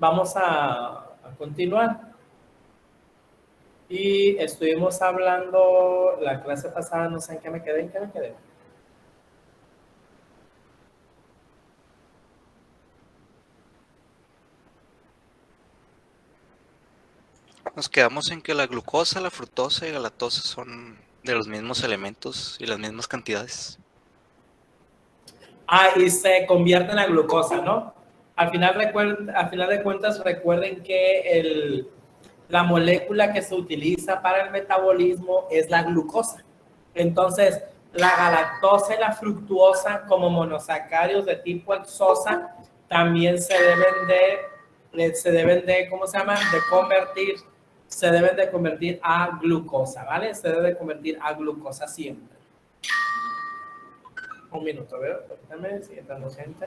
vamos a continuar. Y estuvimos hablando la clase pasada, no sé en qué me quedé, Nos quedamos en que la glucosa, la fructosa y la lactosa son de los mismos elementos y las mismas cantidades. Y se convierte en la glucosa, ¿no? Al final de cuentas, recuerden que la molécula que se utiliza para el metabolismo es la glucosa. Entonces, la galactosa y la fructuosa como monosacáridos de tipo hexosa también ¿cómo se llama? Se deben de convertir a glucosa, ¿vale? Se debe de convertir a glucosa siempre. Un minuto, ¿verdad? Permítame, sigue entrando gente.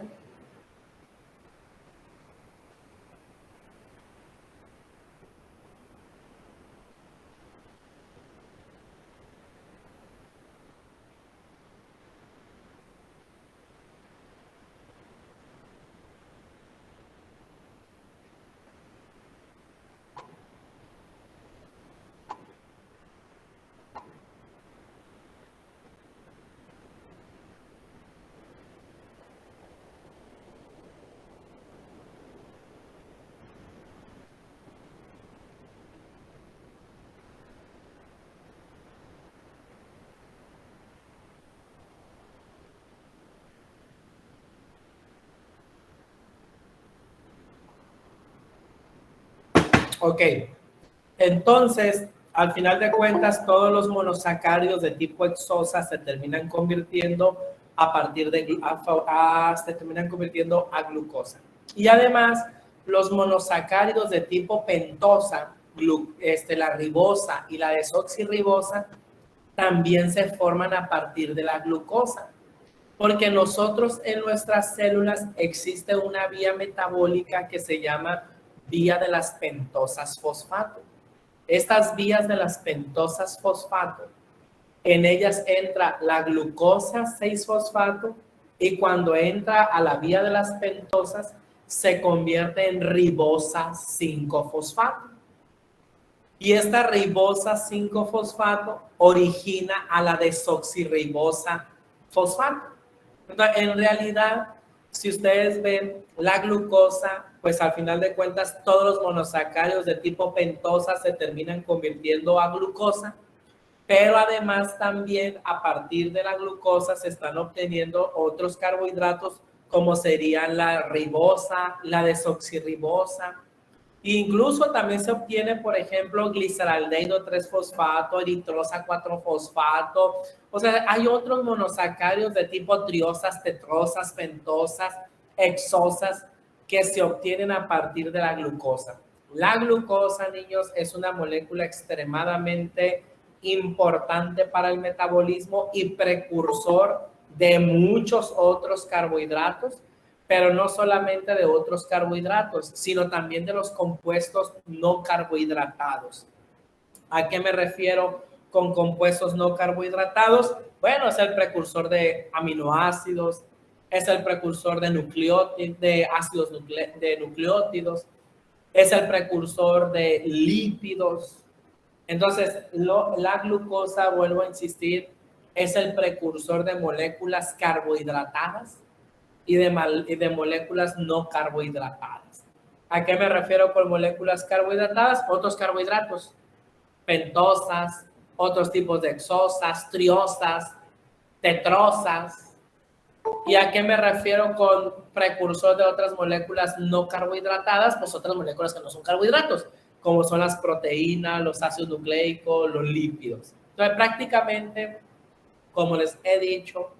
Ok, entonces, al final de cuentas, todos los monosacáridos de tipo hexosa se terminan convirtiendo se terminan convirtiendo a glucosa. Y además, los monosacáridos de tipo pentosa, la ribosa y la desoxirribosa, también se forman a partir de la glucosa. Porque nosotros en nuestras células existe una vía metabólica que se llama vía de las pentosas fosfato. Estas vías de las pentosas fosfato, en ellas entra la glucosa 6-fosfato y cuando entra a la vía de las pentosas se convierte en ribosa 5-fosfato. Y esta ribosa 5-fosfato origina a la desoxirribosa fosfato. Entonces, en realidad, si ustedes ven la glucosa, pues al final de cuentas todos los monosacáridos de tipo pentosa se terminan convirtiendo a glucosa, pero además también a partir de la glucosa se están obteniendo otros carbohidratos como serían la ribosa, la desoxirribosa. Incluso también se obtiene, por ejemplo, gliceraldehído 3-fosfato, eritrosa 4-fosfato. O sea, hay otros monosacáridos de tipo triosas, tetrosas, pentosas, hexosas que se obtienen a partir de la glucosa. La glucosa, niños, es una molécula extremadamente importante para el metabolismo y precursor de muchos otros carbohidratos, pero no solamente de otros carbohidratos, sino también de los compuestos no carbohidratados. ¿A qué me refiero con compuestos no carbohidratados? Bueno, es el precursor de aminoácidos, es el precursor de ácidos nucleótidos, es el precursor de lípidos. Entonces, la glucosa, vuelvo a insistir, es el precursor de moléculas carbohidratadas y de moléculas no carbohidratadas. ¿A qué me refiero con moléculas carbohidratadas? Otros carbohidratos, pentosas, otros tipos de hexosas, triosas, tetrosas. ¿Y a qué me refiero con precursor de otras moléculas no carbohidratadas? Pues otras moléculas que no son carbohidratos, como son las proteínas, los ácidos nucleicos, los lípidos. Entonces, prácticamente, como les he dicho,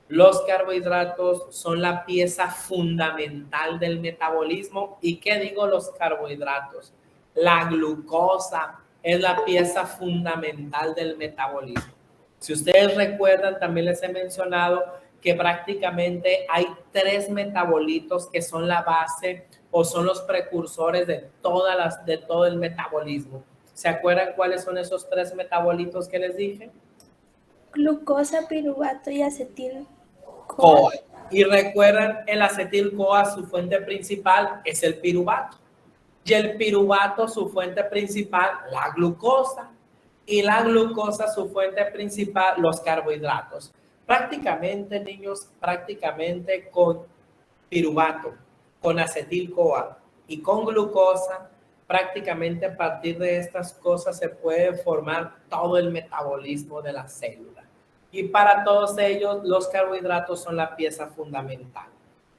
los carbohidratos son la pieza fundamental del metabolismo. ¿Y qué digo los carbohidratos? La glucosa es la pieza fundamental del metabolismo. Si ustedes recuerdan, también les he mencionado que prácticamente hay 3 metabolitos que son la base o son los precursores de todo el metabolismo. ¿Se acuerdan cuáles son esos 3 metabolitos que les dije? Glucosa, piruvato y acetil-CoA. Y recuerdan, el acetil-CoA, su fuente principal es el piruvato. Y el piruvato, su fuente principal, la glucosa. Y la glucosa, su fuente principal, los carbohidratos. Prácticamente, niños, prácticamente con piruvato, con acetil-CoA y con glucosa, prácticamente a partir de estas cosas se puede formar todo el metabolismo de la célula. Y para todos ellos, los carbohidratos son la pieza fundamental.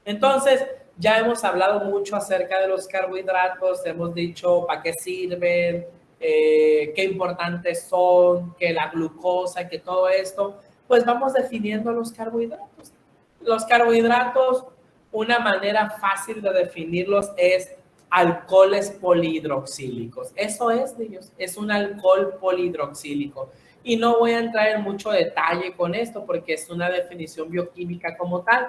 Entonces, ya hemos hablado mucho acerca de los carbohidratos, hemos dicho para qué sirven, qué importantes son, que la glucosa, que todo esto. Pues vamos definiendo los carbohidratos. Los carbohidratos, una manera fácil de definirlos es alcoholes polihidroxílicos. Eso es, niños, es un alcohol polihidroxílico. Y no voy a entrar en mucho detalle con esto porque es una definición bioquímica como tal.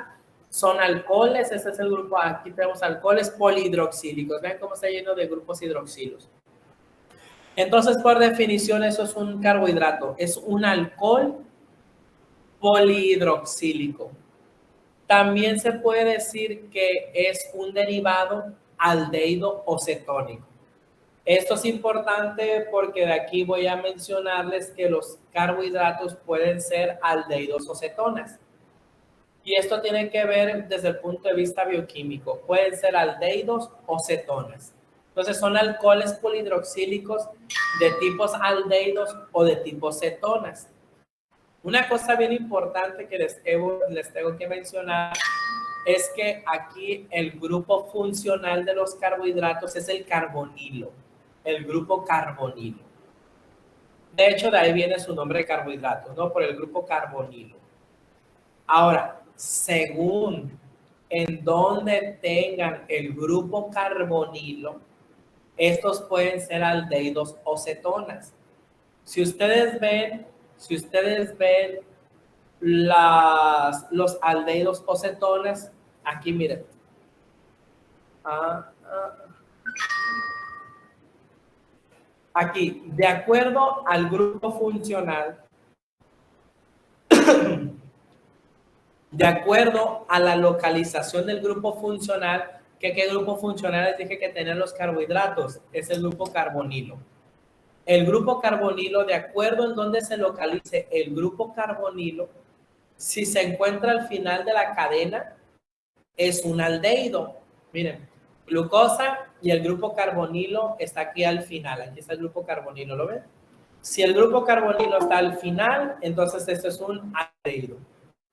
Son alcoholes, ese es el grupo, aquí tenemos alcoholes polihidroxílicos. Vean cómo está lleno de grupos hidroxilos. Entonces, por definición, eso es un carbohidrato, es un alcohol polihidroxílico. También se puede decir que es un derivado aldehído o cetónico. Esto es importante porque de aquí voy a mencionarles que los carbohidratos pueden ser aldehídos o cetonas. Y esto tiene que ver desde el punto de vista bioquímico. Pueden ser aldehídos o cetonas. Entonces son alcoholes polihidroxílicos de tipos aldehídos o de tipos cetonas. Una cosa bien importante que les tengo que mencionar es que aquí el grupo funcional de los carbohidratos es el carbonilo, el grupo carbonilo. De hecho, de ahí viene su nombre de carbohidratos, ¿no? Por el grupo carbonilo. Ahora, según en donde tengan el grupo carbonilo, estos pueden ser aldehídos o cetonas. Si ustedes ven los aldehídos o cetonas, aquí miren. Aquí, de acuerdo al grupo funcional, de acuerdo a la localización del grupo funcional, ¿qué grupo funcional les dije que tenían los carbohidratos? Es el grupo carbonilo. El grupo carbonilo, de acuerdo en donde se localice el grupo carbonilo, si se encuentra al final de la cadena, es un aldehído. Miren, glucosa y el grupo carbonilo está aquí al final. Aquí está el grupo carbonilo, ¿lo ven? Si el grupo carbonilo está al final, entonces esto es un aldehído.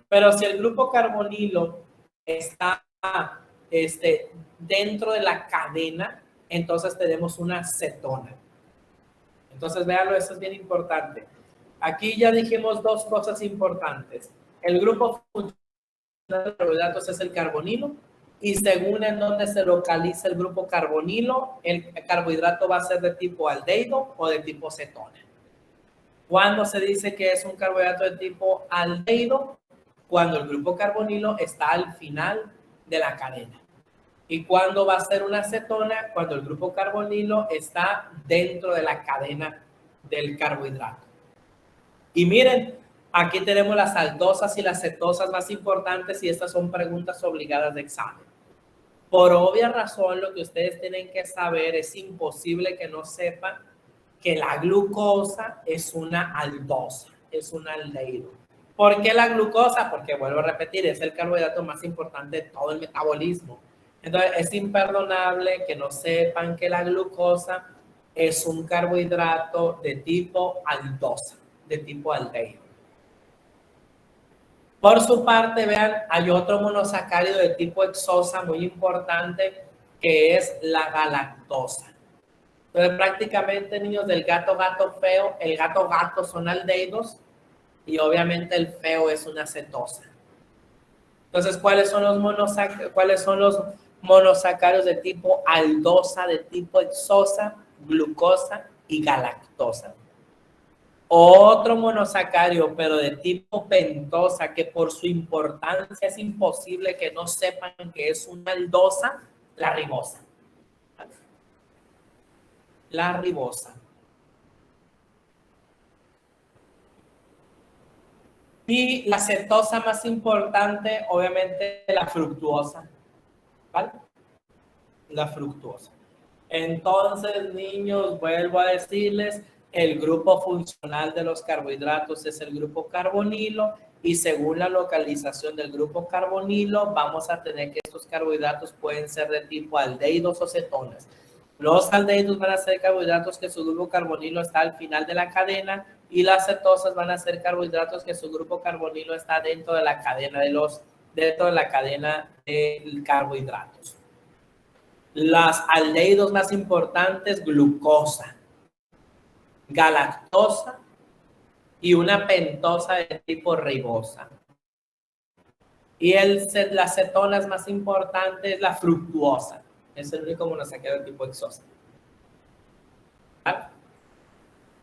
Pero si el grupo carbonilo está dentro de la cadena, entonces tenemos una cetona. Entonces, véanlo, eso es bien importante. Aquí ya dijimos dos cosas importantes. El grupo funcional de carbohidratos es el carbonilo y según en donde se localiza el grupo carbonilo, el carbohidrato va a ser de tipo aldehído o de tipo cetona. ¿Cuándo se dice que es un carbohidrato de tipo aldehído? Cuando el grupo carbonilo está al final de la cadena. ¿Y cuándo va a ser una cetona? Cuando el grupo carbonilo está dentro de la cadena del carbohidrato. Y miren, aquí tenemos las aldosas y las cetosas más importantes y estas son preguntas obligadas de examen. Por obvia razón, lo que ustedes tienen que saber, es imposible que no sepan que la glucosa es una aldosa, es un aldehído. ¿Por qué la glucosa? Porque, vuelvo a repetir, es el carbohidrato más importante de todo el metabolismo. Entonces, es imperdonable que no sepan que la glucosa es un carbohidrato de tipo aldosa, de tipo aldehído. Por su parte, vean, hay otro monosacárido de tipo hexosa muy importante que es la galactosa. Entonces, prácticamente, niños, del gato feo, el gato son aldehídos y obviamente el feo es una cetosa. Entonces, ¿cuáles son los monosacáridos de tipo aldosa, de tipo hexosa, glucosa y galactosa? Otro monosacárido, pero de tipo pentosa, que por su importancia es imposible que no sepan que es una aldosa, la ribosa. La ribosa. Y la cetosa más importante, obviamente, la fructuosa. ¿Vale? La fructuosa. Entonces, niños, vuelvo a decirles, el grupo funcional de los carbohidratos es el grupo carbonilo y según la localización del grupo carbonilo, vamos a tener que estos carbohidratos pueden ser de tipo aldehídos o cetonas. Los aldehídos van a ser carbohidratos que su grupo carbonilo está al final de la cadena y las cetosas van a ser carbohidratos que su grupo carbonilo está dentro de la cadena de carbohidratos. Los aldehídos más importantes, glucosa, galactosa y una pentosa de tipo ribosa. Y las cetonas más importantes, la fructuosa. Es el único monosacárido de tipo hexosa. ¿Vale?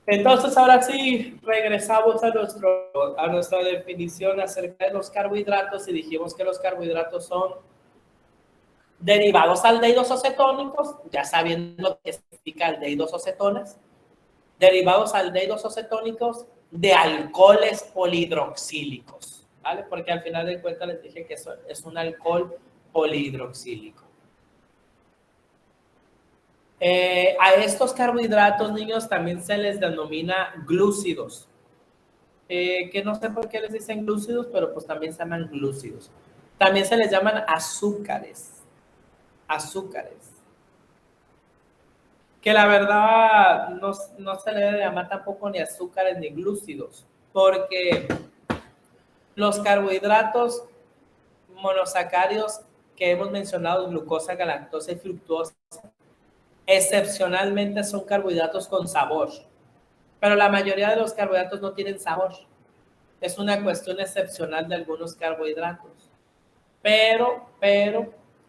Entonces, ahora sí, regresamos a nuestra definición acerca de los carbohidratos y dijimos que los carbohidratos son derivados aldehídos o cetónicos, ya sabiendo lo que significa aldehídos o cetonas, derivados aldehídos o cetónicos de alcoholes polihidroxílicos, ¿vale? Porque al final de cuentas les dije que eso es un alcohol polihidroxílico. A estos carbohidratos, niños, también se les denomina glúcidos, que no sé por qué les dicen glúcidos, pero pues también se llaman glúcidos. También se les llaman azúcares. Que la verdad no se le debe llamar tampoco ni azúcares ni glúcidos, porque los carbohidratos monosacáridos que hemos mencionado, glucosa, galactosa y fructosa, excepcionalmente son carbohidratos con sabor, pero la mayoría de los carbohidratos no tienen sabor. Es una cuestión excepcional de algunos carbohidratos, pero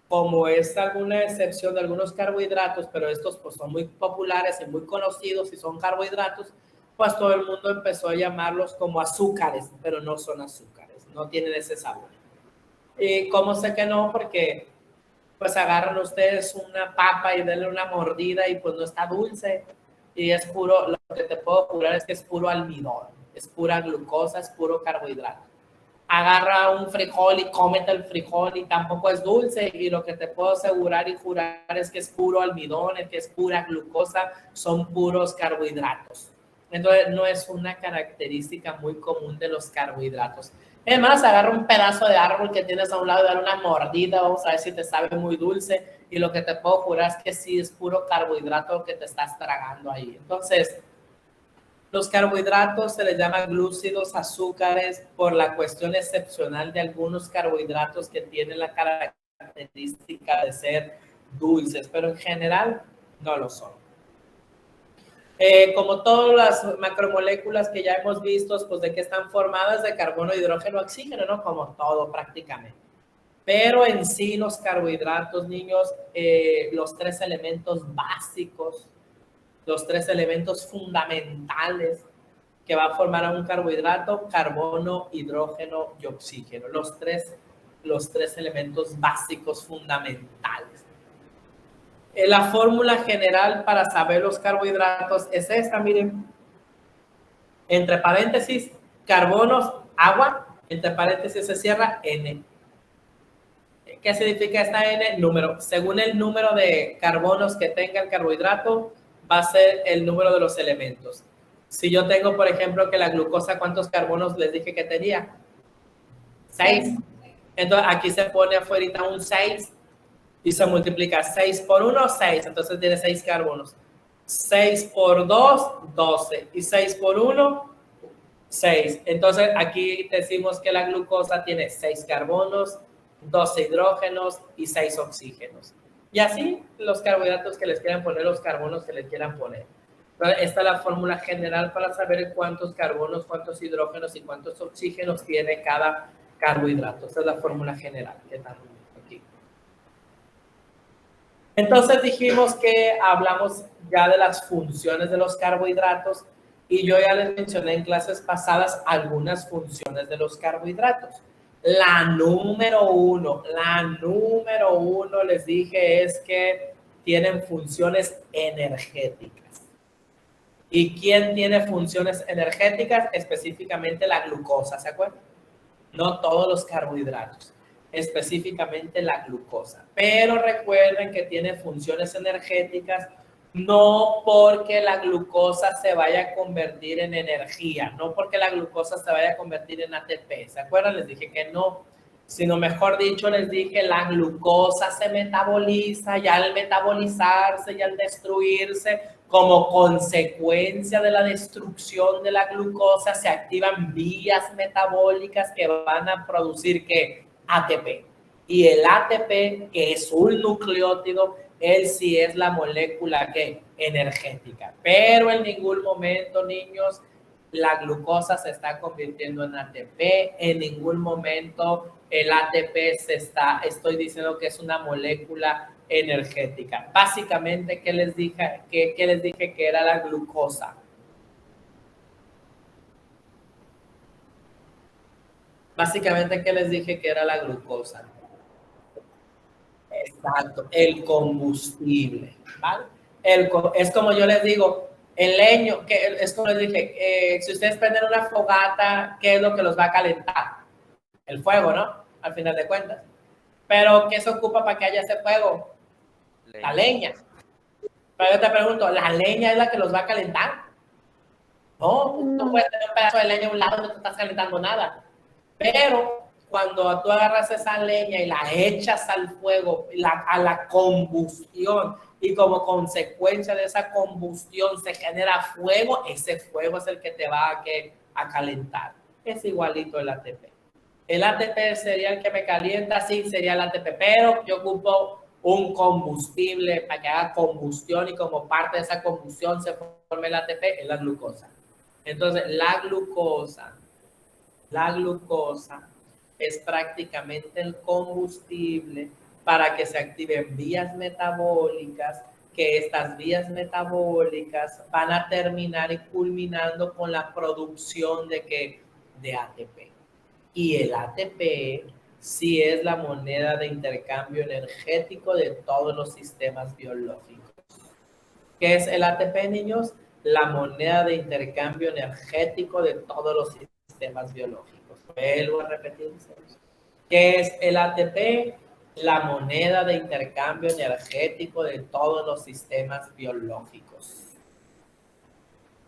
como es alguna excepción de algunos carbohidratos, pero estos pues son muy populares y muy conocidos y son carbohidratos, pues todo el mundo empezó a llamarlos como azúcares, pero no son azúcares, no tienen ese sabor. ¿Y cómo sé que no? Porque pues agarran ustedes una papa y denle una mordida y pues no está dulce y es puro, lo que te puedo jurar es que es puro almidón, es pura glucosa, es puro carbohidrato. Agarra un frijol y cómete el frijol y tampoco es dulce y lo que te puedo asegurar y jurar es que es puro almidón, es que es pura glucosa, son puros carbohidratos. Entonces no es una característica muy común de los carbohidratos. Es más, agarra un pedazo de árbol que tienes a un lado y dale una mordida, vamos a ver si te sabe muy dulce y lo que te puedo jurar es que sí es puro carbohidrato que te estás tragando ahí. Entonces, los carbohidratos se les llama glúcidos, azúcares, por la cuestión excepcional de algunos carbohidratos que tienen la característica de ser dulces, pero en general no lo son. Como todas las macromoléculas que ya hemos visto, pues de qué están formadas, de carbono, hidrógeno, oxígeno, ¿no? Como todo prácticamente. Pero en sí los carbohidratos, niños, los tres elementos básicos, los tres elementos fundamentales que va a formar a un carbohidrato, carbono, hidrógeno y oxígeno. Los tres elementos básicos fundamentales. La fórmula general para saber los carbohidratos es esta, miren. Entre paréntesis, carbonos, agua, entre paréntesis se cierra N. ¿Qué significa esta N? Número. Según el número de carbonos que tenga el carbohidrato, va a ser el número de los elementos. Si yo tengo, por ejemplo, que la glucosa, ¿cuántos carbonos les dije que tenía? 6. Entonces, aquí se pone afuera un 6 y se multiplica 6 por 1, 6. Entonces, tiene 6 carbonos. 6 por 2, 12. Y 6 por 1, 6. Entonces, aquí decimos que la glucosa tiene 6 carbonos, 12 hidrógenos y 6 oxígenos. Y así los carbohidratos que les quieran poner, los carbonos que les quieran poner. Esta es la fórmula general para saber cuántos carbonos, cuántos hidrógenos y cuántos oxígenos tiene cada carbohidrato. Esta es la fórmula general que estamos aquí. Entonces dijimos que hablamos ya de las funciones de los carbohidratos y yo ya les mencioné en clases pasadas algunas funciones de los carbohidratos. La número uno les dije es que tienen funciones energéticas. ¿Y quién tiene funciones energéticas? Específicamente la glucosa, ¿se acuerdan? No todos los carbohidratos. específicamente la glucosa. Pero recuerden que tiene funciones energéticas, no porque la glucosa se vaya a convertir en energía, no porque la glucosa se vaya a convertir en ATP. ¿Se acuerdan? Les dije que no, sino mejor dicho, les dije la glucosa se metaboliza y al metabolizarse y al destruirse, como consecuencia de la destrucción de la glucosa, se activan vías metabólicas que van a producir ¿qué? ATP. Y el ATP, que es un nucleótido, él sí es la molécula que energética. Pero en ningún momento, niños, la glucosa se está convirtiendo en ATP. En ningún momento el ATP estoy diciendo que es una molécula energética. Básicamente, ¿qué les dije que era la glucosa? Básicamente, ¿qué les dije que era la glucosa? Exacto, el combustible, ¿vale? Es como yo les digo, el leño, que es como les dije, si ustedes prenden una fogata, ¿qué es lo que los va a calentar? El fuego, ¿no? Al final de cuentas. Pero, ¿qué se ocupa para que haya ese fuego? La leña. Pero yo te pregunto, ¿la leña es la que los va a calentar? No, no puedes tener un pedazo de leña a un lado donde no estás calentando nada. Pero cuando tú agarras esa leña y la echas al fuego, a la combustión, y como consecuencia de esa combustión se genera fuego, ese fuego es el que te va a calentar. Es igualito el ATP. El ATP sería el que me calienta, sí, sería el ATP, pero yo ocupo un combustible para que haga combustión y como parte de esa combustión se forme el ATP, es la glucosa. Entonces, la glucosa es prácticamente el combustible para que se activen vías metabólicas, que estas vías metabólicas van a terminar y culminando con la producción de ATP. Y el ATP sí es la moneda de intercambio energético de todos los sistemas biológicos. ¿Qué es el ATP, niños? La moneda de intercambio energético de todos los sistemas biológicos. Vuelvo a repetir. ¿Qué es el ATP? La moneda de intercambio energético de todos los sistemas biológicos.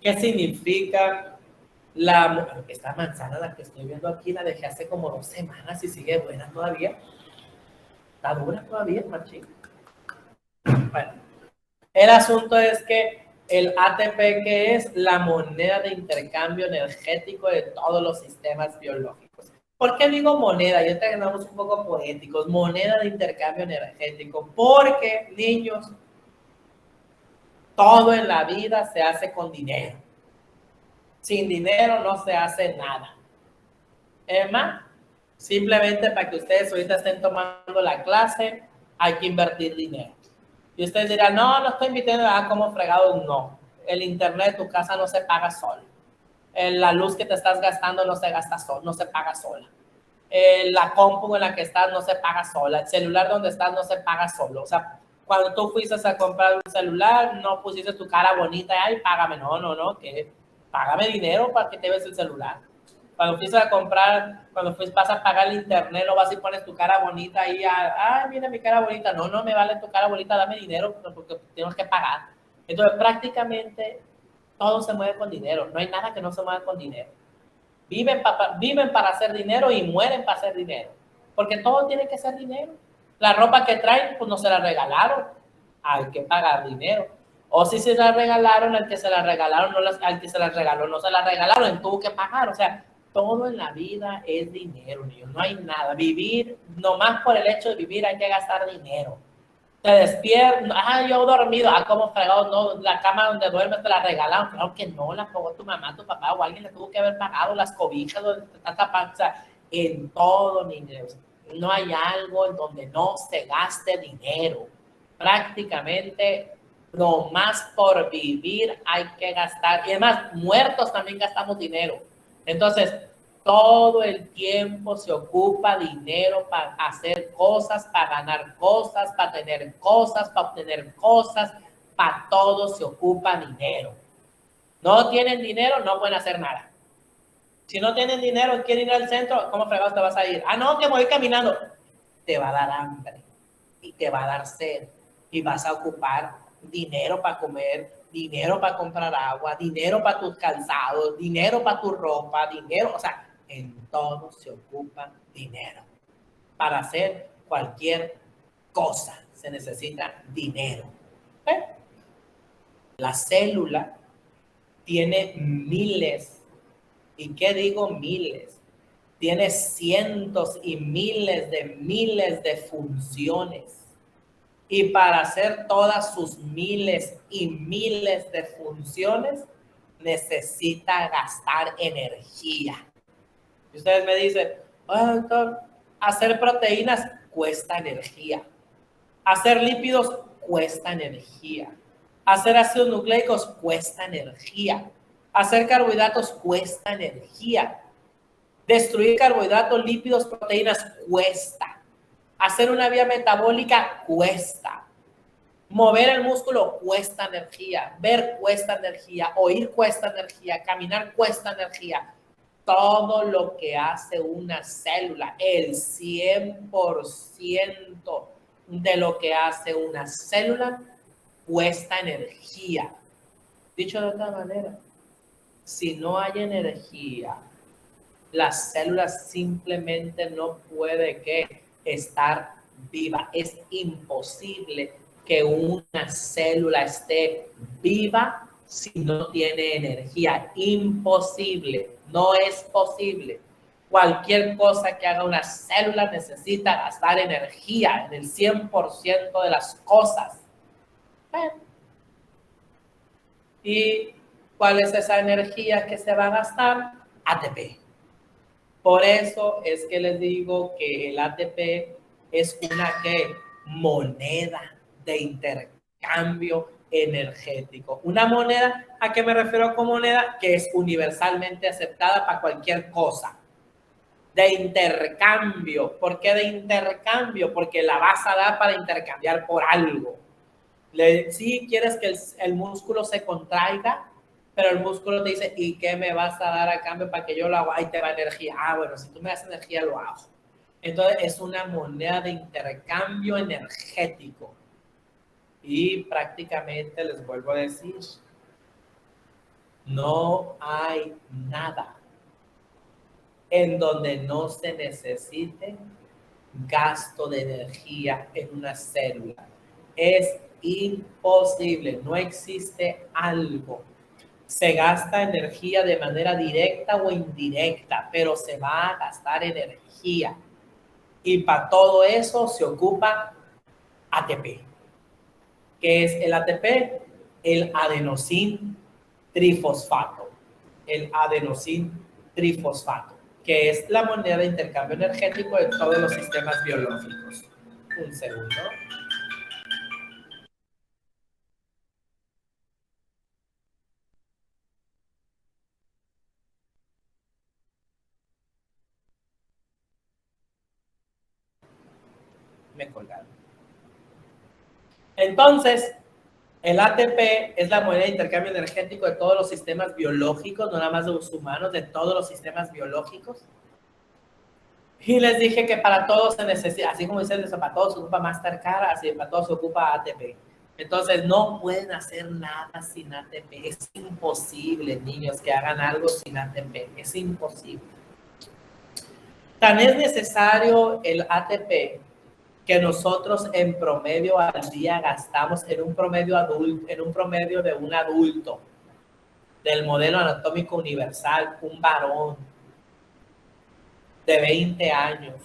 ¿Qué significa esta manzana, la que estoy viendo aquí, la dejé hace como 2 semanas y sigue buena todavía? Está dura todavía, machín. Bueno, el asunto es que el ATP, que es la moneda de intercambio energético de todos los sistemas biológicos. ¿Por qué digo moneda? Ya tenemos un poco poéticos. Moneda de intercambio energético. Porque, niños, todo en la vida se hace con dinero. Sin dinero no se hace nada. Es más, simplemente para que ustedes ahorita estén tomando la clase, hay que invertir dinero. Y ustedes dirán, no estoy invirtiendo, como fregado, no. El internet, tu casa no se paga sola. La luz que te estás gastando no se gasta sola, no se paga sola. La compu en la que estás no se paga sola. El celular donde estás no se paga solo. O sea, cuando tú fuiste a comprar un celular, no pusiste tu cara bonita y, ay, págame. No, que págame dinero para que te veas el celular. Cuando fuiste a comprar, vas a pagar el internet, no vas y pones tu cara bonita ahí, ay, mira mi cara bonita. No me vale tu cara bonita, dame dinero porque tenemos que pagar. Entonces, prácticamente todo se mueve con dinero. No hay nada que no se mueva con dinero. Viven para hacer dinero y mueren para hacer dinero. Porque todo tiene que ser dinero. La ropa que traen, pues no se la regalaron. Hay que pagar dinero. O si se la regalaron, al que se la regalaron, al que se la regaló, no se la regalaron, tuvo que pagar. O sea, todo en la vida es dinero, niños. No hay nada. Vivir, nomás por el hecho de vivir hay que gastar dinero. Te despiertas, yo dormido, como fregado, no, la cama donde duermes te la regalaron. Claro que no, la pagó tu mamá, tu papá o alguien le tuvo que haber pagado las cobijas donde te estás tapando. O sea, en todo, niños. No hay algo en donde no se gaste dinero. Prácticamente, nomás por vivir hay que gastar. Y además, muertos también gastamos dinero. Entonces, todo el tiempo se ocupa dinero para hacer cosas, para ganar cosas, para tener cosas, para obtener cosas. Para todo se ocupa dinero. No tienen dinero, no pueden hacer nada. Si no tienen dinero, quieren ir al centro, ¿cómo fregados te vas a ir? No, que voy caminando. te va a dar hambre y te va a dar sed y vas a ocupar dinero para comer, dinero para comprar agua, dinero para tus calzados, dinero para tu ropa, dinero, o sea, en todo se ocupa dinero. Para hacer cualquier cosa se necesita dinero. ¿Eh? La célula tiene miles, ¿y qué digo miles? Tiene cientos y miles de funciones. Y para hacer todas sus miles y miles de funciones, necesita gastar energía. Y ustedes me dicen, oh, doctor, hacer proteínas cuesta energía. Hacer lípidos cuesta energía. Hacer ácidos nucleicos cuesta energía. Hacer carbohidratos cuesta energía. Destruir carbohidratos, lípidos, proteínas cuesta. Hacer una vía metabólica cuesta. Mover el músculo cuesta energía. Ver cuesta energía. Oír cuesta energía. Caminar cuesta energía. Todo lo que hace una célula, el 100% de lo que hace una célula cuesta energía. Dicho de otra manera, si no hay energía, las células simplemente no puede estar viva. Es imposible que una célula esté viva si no tiene energía. Imposible, no es posible. Cualquier cosa que haga una célula necesita gastar energía en el 100% de las cosas. ¿Y cuál es esa energía que se va a gastar? ATP. Por eso es que les digo que el ATP es una moneda de intercambio energético. Una moneda, ¿a qué me refiero con moneda? Que es universalmente aceptada para cualquier cosa. De intercambio. ¿Por qué de intercambio? Porque la vas a dar para intercambiar por algo. Si quieres que el músculo se contraiga, pero el músculo te dice, ¿y qué me vas a dar a cambio para que yo lo haga? Ahí te va energía. Ah, bueno, si tú me das energía, lo hago. Entonces, es una moneda de intercambio energético. Y prácticamente les vuelvo a decir, no hay nada en donde no se necesite gasto de energía en una célula. Es imposible, no existe algo. Se gasta energía de manera directa o indirecta, pero se va a gastar energía. Y para todo eso se ocupa ATP. ¿Qué es el ATP? El adenosín trifosfato. El adenosín trifosfato, que es la moneda de intercambio energético de todos los sistemas biológicos. Un segundo. Me colgaron. Entonces, el ATP es la moneda de intercambio energético de todos los sistemas biológicos, no nada más de los humanos, de todos los sistemas biológicos. Y les dije que para todos se necesita, así como dicen, para todos se ocupa Mastercard, así para todos se ocupa ATP. Entonces, no pueden hacer nada sin ATP. Es imposible, niños, que hagan algo sin ATP. Es imposible. Tan es necesario el ATP que nosotros en promedio al día gastamos en un promedio adulto, en un promedio de un adulto del modelo anatómico universal, un varón de 20 años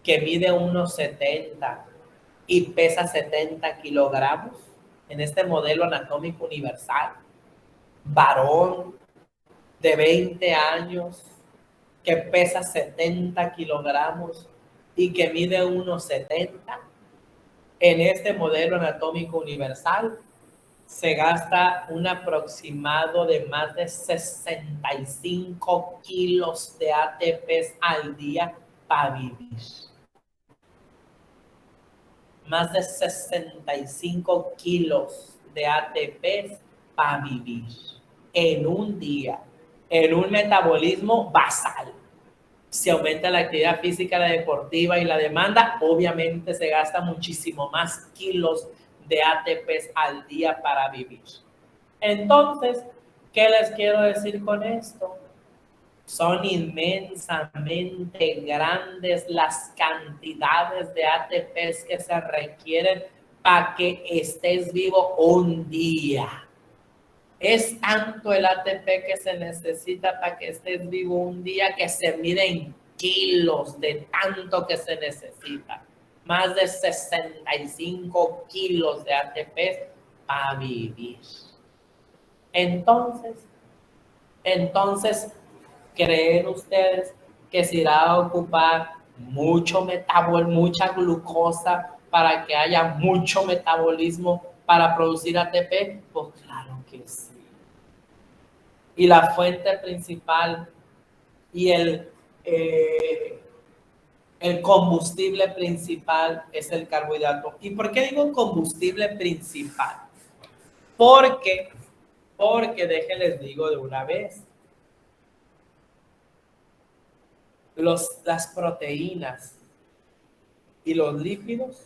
que mide unos 70 y pesa 70 kilogramos en este modelo anatómico universal, varón de 20 años que pesa 70 kilogramos y que mide unos 70, en este modelo anatómico universal se gasta un aproximado de más de 65 kilos de ATP al día para vivir. Más de 65 kilos de ATP para vivir en un día, en un metabolismo basal. Si aumenta la actividad física, la deportiva y la demanda, obviamente se gasta muchísimo más kilos de ATPs al día para vivir. Entonces, ¿qué les quiero decir con esto? Son inmensamente grandes las cantidades de ATPs que se requieren para que estés vivo un día. Es tanto el ATP que se necesita para que estés vivo un día que se mide en kilos de tanto que se necesita. Más de 65 kilos de ATP para vivir. Entonces, ¿creen ustedes que se irá a ocupar mucha glucosa para que haya mucho metabolismo para producir ATP? Pues claro que sí. Y la fuente principal y el combustible principal es el carbohidrato. ¿Y por qué digo combustible principal? Porque déjenles digo de una vez, las proteínas y los lípidos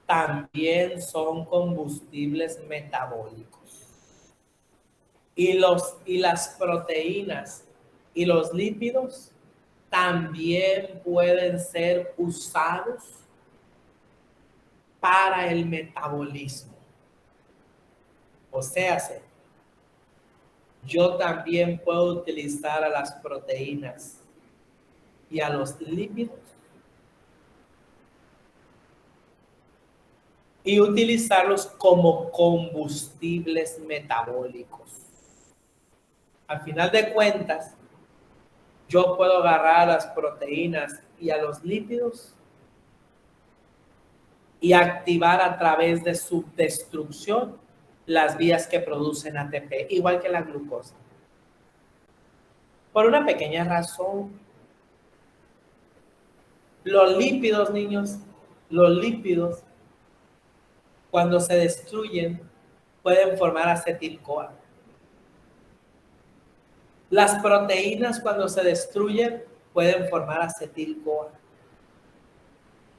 también son combustibles metabólicos. Y las proteínas y los lípidos también pueden ser usados para el metabolismo. O sea, yo también puedo utilizar a las proteínas y a los lípidos y utilizarlos como combustibles metabólicos. Al final de cuentas, yo puedo agarrar a las proteínas y a los lípidos y activar a través de su destrucción las vías que producen ATP, igual que la glucosa. Por una pequeña razón, los lípidos, niños, cuando se destruyen, pueden formar acetil-CoA. Las proteínas, cuando se destruyen, pueden formar acetil-CoA.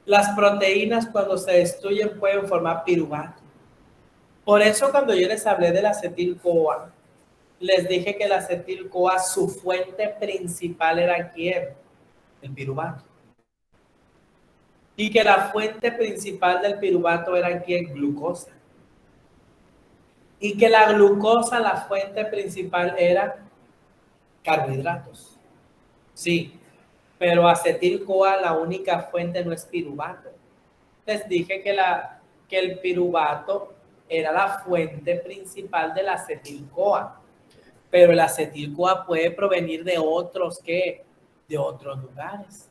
Las proteínas, cuando se destruyen, pueden formar piruvato. Por eso, cuando yo les hablé del acetil-CoA, les dije que el acetil-CoA, su fuente principal era ¿quién? El piruvato. Y que la fuente principal del piruvato era ¿quién? Glucosa. Y que la glucosa, la fuente principal era carbohidratos. Sí, pero acetil-CoA, la única fuente no es piruvato. Les dije que el piruvato era la fuente principal del acetil-CoA. Pero el acetil-CoA puede provenir de otros lugares.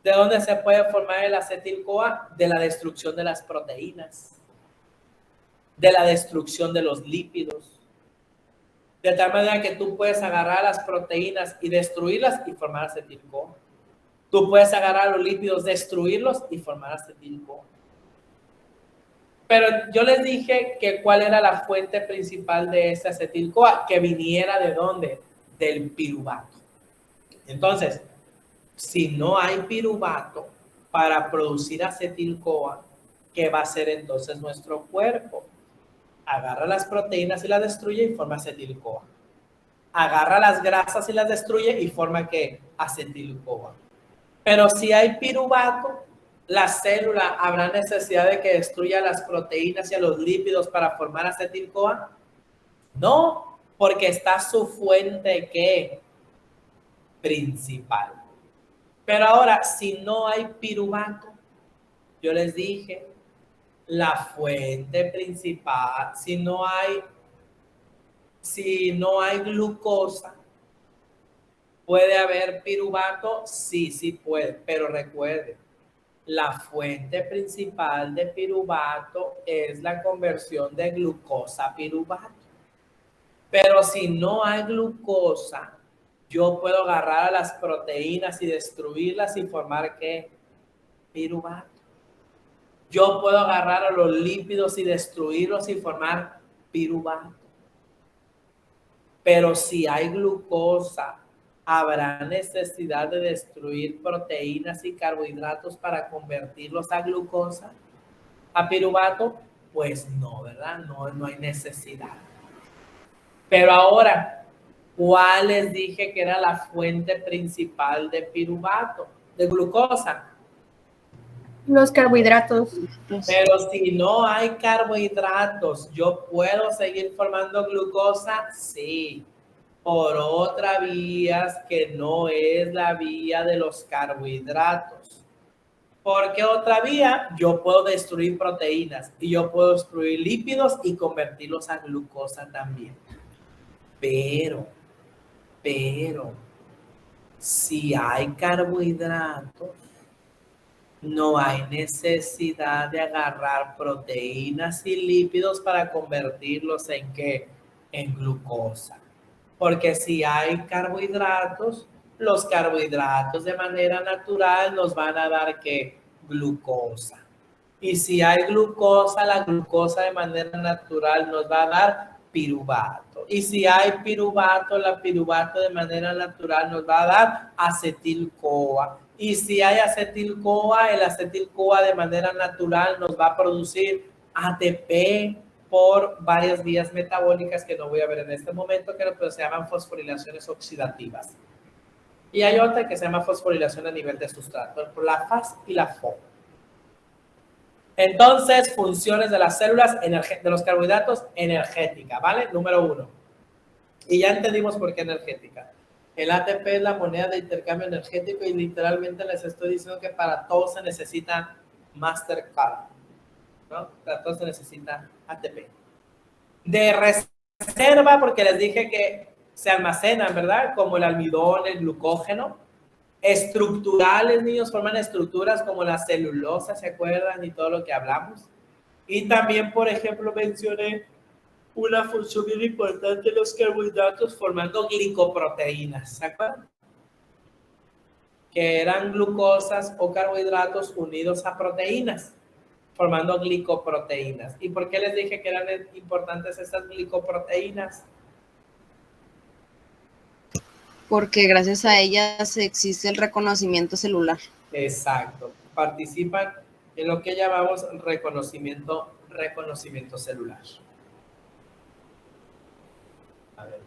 ¿De dónde se puede formar el acetil-CoA? De la destrucción de las proteínas, de la destrucción de los lípidos. De tal manera que tú puedes agarrar las proteínas y destruirlas y formar acetil-CoA. Tú puedes agarrar los lípidos, destruirlos y formar acetil-CoA. Pero yo les dije que cuál era la fuente principal de ese acetil-CoA, que viniera ¿de dónde? Del piruvato. Entonces, si no hay piruvato para producir acetil-CoA, ¿qué va a hacer entonces nuestro cuerpo? Agarra las proteínas y las destruye y forma acetil-CoA. Agarra las grasas y las destruye y forma ¿qué? Acetil-CoA. Pero si hay piruvato, la célula habrá necesidad de que destruya las proteínas y a los lípidos para formar acetil-CoA. No, porque está su fuente ¿qué? Principal. Pero ahora, si no hay piruvato, yo les dije, la fuente principal, si no hay glucosa, ¿puede haber piruvato? Sí puede, pero recuerde, la fuente principal de piruvato es la conversión de glucosa a piruvato. Pero si no hay glucosa, yo puedo agarrar a las proteínas y destruirlas y formar ¿qué? Piruvato. Yo puedo agarrar a los lípidos y destruirlos y formar piruvato. Pero si hay glucosa ¿habrá necesidad de destruir proteínas y carbohidratos para convertirlos a glucosa, a piruvato? Pues no, ¿verdad? No hay necesidad. Pero ahora, ¿cuál les dije que era la fuente principal de piruvato, de glucosa? Los carbohidratos. Pero si no hay carbohidratos, ¿yo puedo seguir formando glucosa? Sí, por otra vía que no es la vía de los carbohidratos. ¿Por qué otra vía? Yo puedo destruir proteínas y yo puedo destruir lípidos y convertirlos a glucosa también. Pero, si hay carbohidratos, no hay necesidad de agarrar proteínas y lípidos para convertirlos en ¿qué? En glucosa. Porque si hay carbohidratos, los carbohidratos de manera natural nos van a dar ¿qué? Glucosa. Y si hay glucosa, la glucosa de manera natural nos va a dar piruvato. Y si hay piruvato, la piruvato de manera natural nos va a dar acetil-CoA. Y si hay acetil-CoA, el acetil-CoA de manera natural nos va a producir ATP por varias vías metabólicas que no voy a ver en este momento, pero se llaman fosforilaciones oxidativas. Y hay otra que se llama fosforilación a nivel de sustrato, la FAS y la FO. Entonces, funciones de las células, de los carbohidratos, energética, ¿vale? Número 1. Y ya entendimos por qué energética. El ATP es la moneda de intercambio energético y literalmente les estoy diciendo que para todo se necesita Mastercard, ¿no? Para todo se necesita ATP. De reserva, porque les dije que se almacenan, ¿verdad? Como el almidón, el glucógeno. Estructurales, niños, forman estructuras como la celulosa, ¿se acuerdan? Y todo lo que hablamos. Y también, por ejemplo, mencioné una función bien importante de los carbohidratos formando glicoproteínas, ¿se acuerdan? Que eran glucosas o carbohidratos unidos a proteínas, formando glicoproteínas. ¿Y por qué les dije que eran importantes estas glicoproteínas? Porque gracias a ellas existe el reconocimiento celular. Exacto. Participan en lo que llamamos reconocimiento celular. A ver.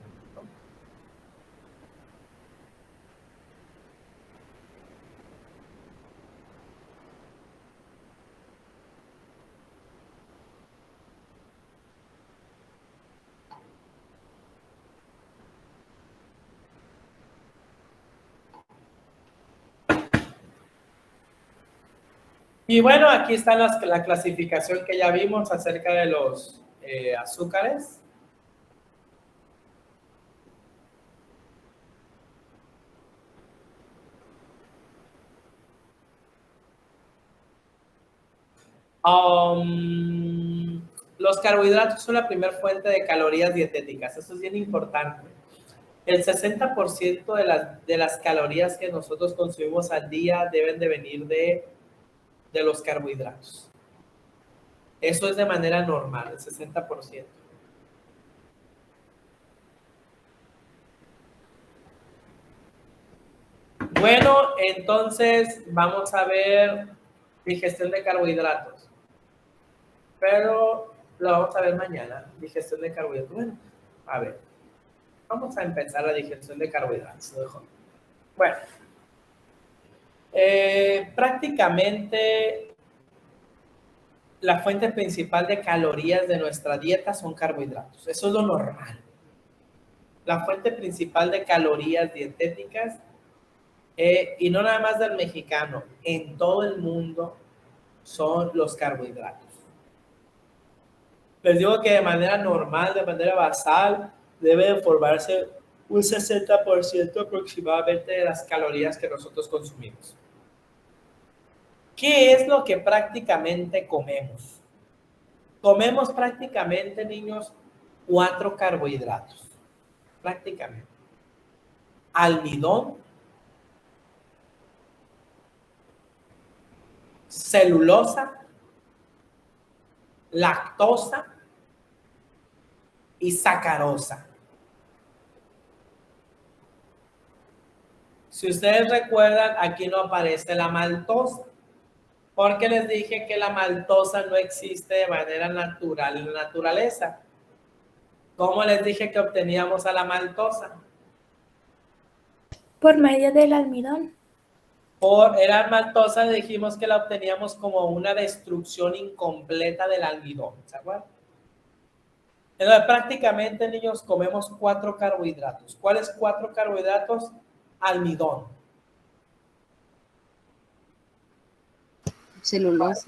Y bueno, aquí está la clasificación que ya vimos acerca de los azúcares. Los carbohidratos son la primera fuente de calorías dietéticas. Eso es bien importante. El 60% de las calorías que nosotros consumimos al día deben de venir de los carbohidratos. Eso es de manera normal, el 60%. Bueno, entonces vamos a ver digestión de carbohidratos. Pero lo vamos a ver mañana, digestión de carbohidratos. Bueno, a ver, vamos a empezar la digestión de carbohidratos. Bueno, prácticamente la fuente principal de calorías de nuestra dieta son carbohidratos. Eso es lo normal. La fuente principal de calorías dietéticas, y no nada más del mexicano, en todo el mundo son los carbohidratos. Les digo que de manera normal, de manera basal, debe de formarse un 60% aproximadamente de las calorías que nosotros consumimos. ¿Qué es lo que prácticamente comemos? Comemos prácticamente, niños, 4 carbohidratos. Prácticamente. Almidón, celulosa, lactosa y sacarosa. Si ustedes recuerdan, aquí no aparece la maltosa, porque les dije que la maltosa no existe de manera natural en la naturaleza. ¿Cómo les dije que obteníamos a la maltosa? Por medio del almidón. Era maltosa, dijimos que la obteníamos como una destrucción incompleta del almidón, ¿se acuerdan? Entonces, prácticamente, niños, comemos 4 carbohidratos. ¿Cuáles 4 carbohidratos? Almidón, Celulosa.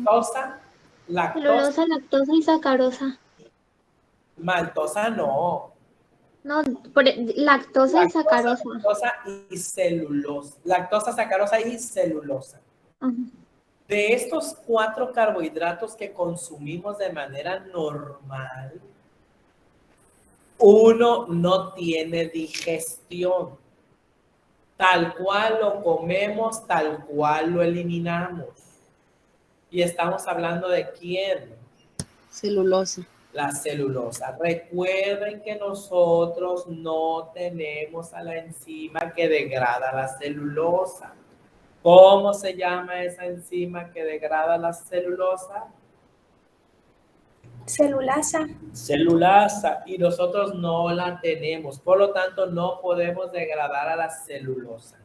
lactosa, Celulosa, lactosa y sacarosa. maltosa no. No, lactosa y sacarosa. Lactosa y celulosa. Lactosa, sacarosa y celulosa. Ajá. De estos 4 carbohidratos que consumimos de manera normal, uno no tiene digestión. Tal cual lo comemos, tal cual lo eliminamos. Y estamos hablando de quién. Celulosa. La celulosa. Recuerden que nosotros no tenemos a la enzima que degrada la celulosa. ¿Cómo se llama esa enzima que degrada la celulosa? Celulasa. Celulasa. Y nosotros no la tenemos. Por lo tanto, no podemos degradar a la celulosa.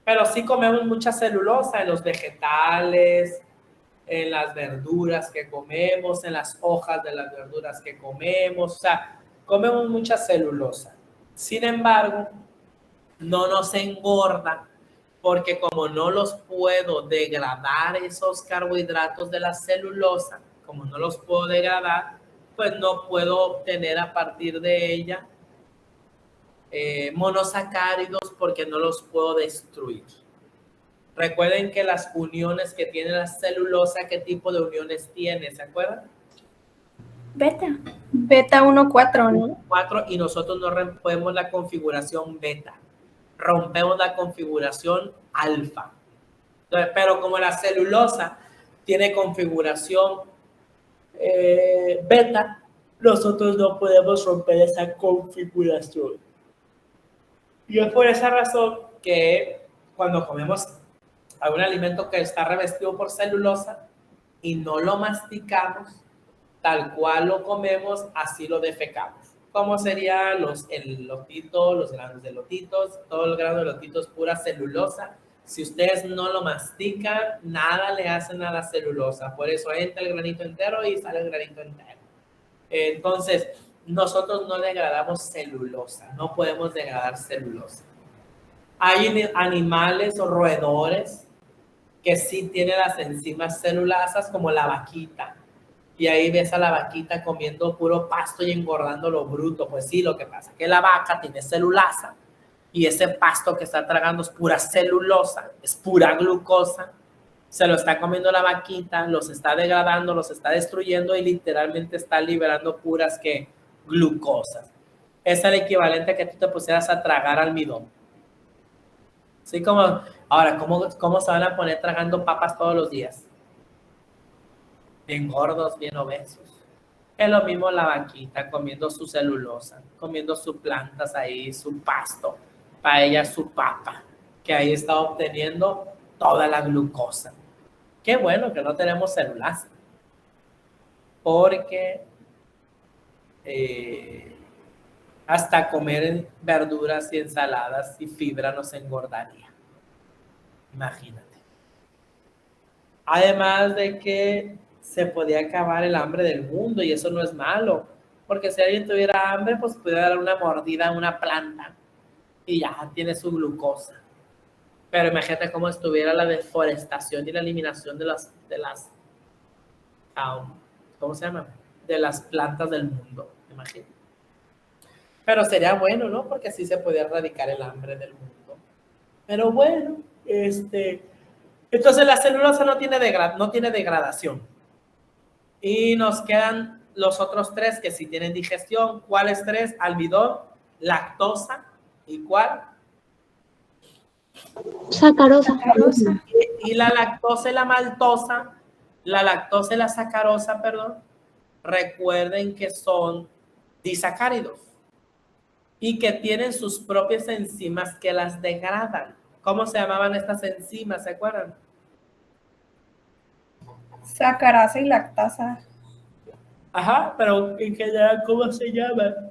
Pero sí comemos mucha celulosa en los vegetales, en las verduras que comemos, en las hojas de las verduras que comemos. O sea, comemos mucha celulosa. Sin embargo, no nos engorda porque como no los puedo degradar esos carbohidratos de la celulosa, como no los puedo degradar, pues no puedo obtener a partir de ella monosacáridos porque no los puedo destruir. Recuerden que las uniones que tiene la celulosa, ¿qué tipo de uniones tiene? ¿Se acuerdan? Beta. Beta 1,4, ¿no? 4, y nosotros no rompemos la configuración beta. Rompemos la configuración alfa. Entonces, pero como la celulosa tiene configuración beta, nosotros no podemos romper esa configuración. Y es por esa razón que cuando comemos algún alimento que está revestido por celulosa y no lo masticamos, tal cual lo comemos, así lo defecamos. ¿Cómo serían los elotitos, los granos de elotitos? Todo el grano de elotito es pura celulosa. Si ustedes no lo mastican, nada le hacen a la celulosa. Por eso entra el granito entero y sale el granito entero. Entonces, nosotros no degradamos celulosa, no podemos degradar celulosa. Hay animales o roedores que sí tienen las enzimas celulasas, como la vaquita. Y ahí ves a la vaquita comiendo puro pasto y engordando lo bruto. Pues sí, lo que pasa es que la vaca tiene celulasa y ese pasto que está tragando es pura celulosa, es pura glucosa. Se lo está comiendo la vaquita, los está degradando, los está destruyendo y literalmente está liberando puras glucosas. Es el equivalente a que tú te pusieras a tragar almidón. Así como, ahora, ¿cómo se van a poner tragando papas todos los días? Bien gordos, bien obesos. Es lo mismo la vaquita comiendo su celulosa, comiendo sus plantas ahí, su pasto, para ella su papa, que ahí está obteniendo toda la glucosa. Qué bueno que no tenemos celulosa, porque hasta comer verduras y ensaladas y fibra nos engordaría. Imagínate. Además de que se podía acabar el hambre del mundo y eso no es malo, porque si alguien tuviera hambre, pues pudiera dar una mordida a una planta y ya tiene su glucosa. Pero imagínate cómo estuviera la deforestación y la eliminación de las ¿cómo se llama? De las plantas del mundo, imagínate. Pero sería bueno, ¿no? Porque así se podía erradicar el hambre del mundo. Pero bueno, entonces la celulosa no tiene degradación. Y nos quedan los otros 3 que sí tienen digestión. ¿Cuáles 3? Almidón, lactosa y ¿cuál? Sacarosa. Y la lactosa y la maltosa, la lactosa y la sacarosa, perdón, recuerden que son disacáridos y que tienen sus propias enzimas que las degradan. ¿Cómo se llamaban estas enzimas? ¿Se acuerdan? Sacarasa y lactasa. Ajá, pero en general, ¿cómo se llaman?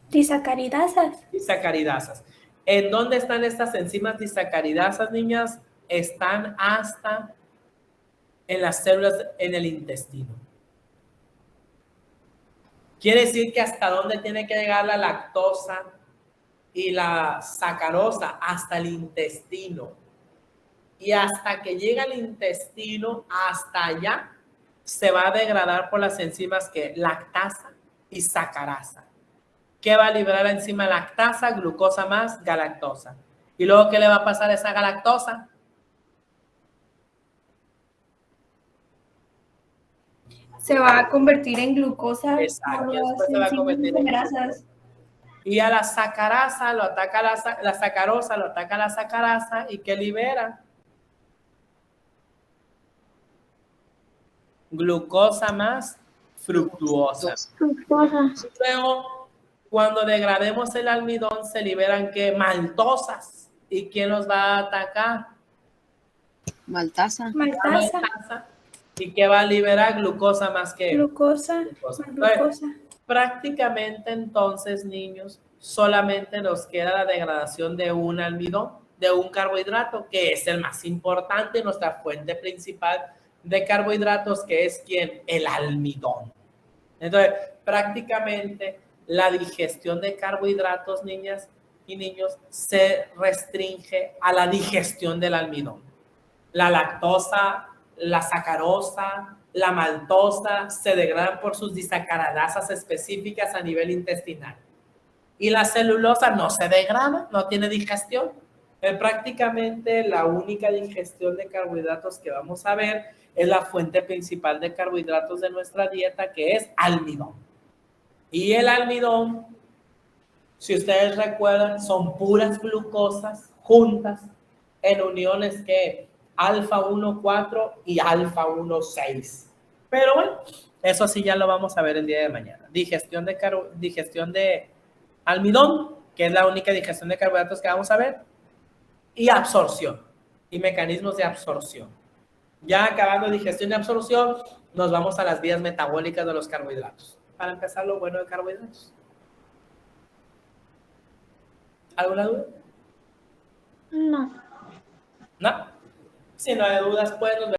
Disacaridasas. Disacaridasas. ¿En dónde están estas enzimas disacaridasas, niñas? Están hasta en las células, en el intestino. Quiere decir que hasta dónde tiene que llegar la lactosa y la sacarosa, hasta el intestino. Y hasta que llega al intestino, hasta allá, se va a degradar por las enzimas que lactasa y sacarasa. ¿Qué va a liberar la enzima lactasa? Glucosa más galactosa. ¿Y luego qué le va a pasar a esa galactosa? Se va a convertir en glucosa Exacto, por las después se va a convertir en grasas. Y a la sacarasa lo ataca la sacarosa, lo ataca la sacarasa y ¿qué libera? Glucosa más fructuosa. Fructosa. Luego, cuando degrademos el almidón, se liberan ¿qué? Maltosas. ¿Y quién los va a atacar? Maltasa. Maltasa. Maltasa. ¿Y qué va a liberar? Glucosa más que Glucosa. glucosa. Glucosa. Prácticamente entonces, niños, solamente nos queda la degradación de un almidón, de un carbohidrato, que es el más importante, nuestra fuente principal de carbohidratos, que es ¿quién? El almidón. Entonces, prácticamente la digestión de carbohidratos, niñas y niños, se restringe a la digestión del almidón. La lactosa, la sacarosa, la maltosa se degradan por sus disacaridasas específicas a nivel intestinal. Y la celulosa no se degrada, no tiene digestión. Prácticamente la única digestión de carbohidratos que vamos a ver es la fuente principal de carbohidratos de nuestra dieta, que es almidón. Y el almidón, si ustedes recuerdan, son puras glucosas juntas en uniones que alfa 1,4 y alfa 1,6. Pero bueno, eso sí ya lo vamos a ver el día de mañana. Digestión de almidón, que es la única digestión de carbohidratos que vamos a ver, y absorción, y mecanismos de absorción. Ya acabando digestión y absorción, nos vamos a las vías metabólicas de los carbohidratos. Para empezar, lo bueno de carbohidratos. ¿Alguna duda? No. ¿No? Si no hay dudas, pues nos vemos.